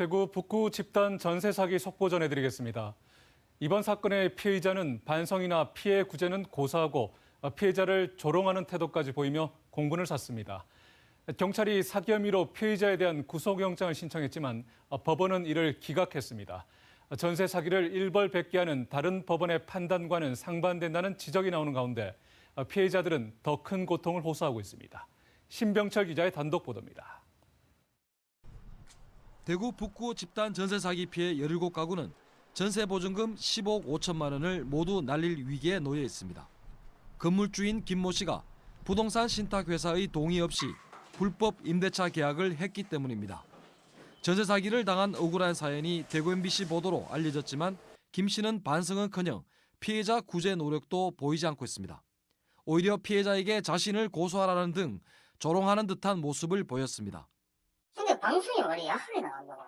대구 북구 집단 전세 사기 속보 전해드리겠습니다. 이번 사건의 피해자는 반성이나 피해 구제는 고사하고 피해자를 조롱하는 태도까지 보이며 공분을 샀습니다. 경찰이 사기 혐의로 피해자에 대한 구속영장을 신청했지만 법원은 이를 기각했습니다. 전세 사기를 일벌백계하는 다른 법원의 판단과는 상반된다는 지적이 나오는 가운데 피해자들은 더 큰 고통을 호소하고 있습니다. 신병철 기자의 단독 보도입니다. 대구 북구 집단 전세 사기 피해 17가구는 전세 보증금 10억 5천만 원을 모두 날릴 위기에 놓여 있습니다. 건물주인 김모 씨가 부동산 신탁회사의 동의 없이 불법 임대차 계약을 했기 때문입니다. 전세 사기를 당한 억울한 사연이 대구 MBC 보도로 알려졌지만 김 씨는 반성은커녕 피해자 구제 노력도 보이지 않고 있습니다. 오히려 피해자에게 자신을 고소하라는 등 조롱하는 듯한 모습을 보였습니다. 근데 방송에 원래 약하게 나간다고.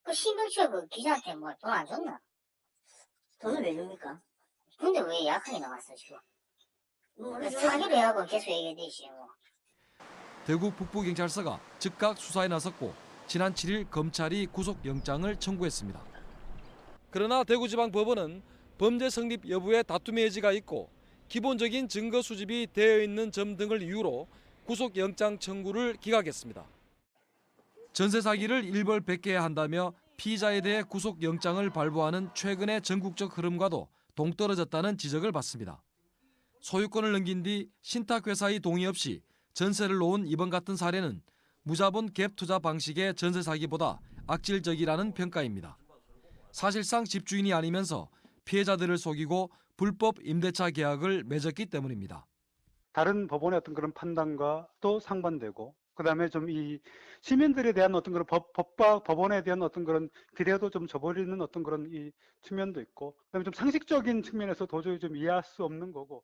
그 신병철 그 기자한테 뭐 돈 안 줬나? 돈을 왜 줍니까? 근데 왜 약하게 나갔어 지금? 사기로 해하고 계속 얘기되지 뭐. 대구 북부경찰서가 즉각 수사에 나섰고 지난 7일 검찰이 구속영장을 청구했습니다. 그러나 대구지방법원은 범죄 성립 여부에 다툼의 여지가 있고 기본적인 증거 수집이 되어 있는 점 등을 이유로 구속영장 청구를 기각했습니다. 전세 사기를 일벌백계해야 한다며 피의자에 대해 구속영장을 발부하는 최근의 전국적 흐름과도 동떨어졌다는 지적을 받습니다. 소유권을 넘긴 뒤 신탁회사의 동의 없이 전세를 놓은 이번 같은 사례는 무자본 갭 투자 방식의 전세 사기보다 악질적이라는 평가입니다. 사실상 집주인이 아니면서 피해자들을 속이고 불법 임대차 계약을 맺었기 때문입니다. 다른 법원의 어떤 그런 판단과 또 상반되고, 그다음에 좀 이 시민들에 대한 어떤 그런 법과 법원에 대한 어떤 그런 기대도 좀 저버리는 어떤 그런 이 측면도 있고, 그다음에 좀 상식적인 측면에서 도저히 좀 이해할 수 없는 거고.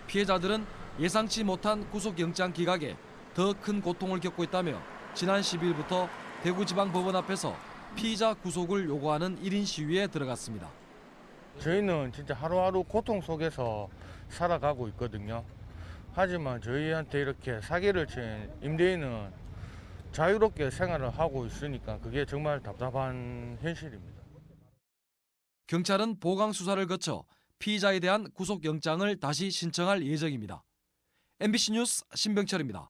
피해자들은 예상치 못한 구속영장 기각에 더 큰 고통을 겪고 있다며 지난 10일부터 대구지방법원 앞에서 피의자 구속을 요구하는 1인 시위에 들어갔습니다. 저희는 진짜 하루하루 고통 속에서 살아가고 있거든요. 하지만 저희한테 이렇게 사기를 친 임대인은 자유롭게 생활을 하고 있으니까 그게 정말 답답한 현실입니다. 경찰은 보강 수사를 거쳐 피의자에 대한 구속영장을 다시 신청할 예정입니다. MBC 뉴스 신병철입니다.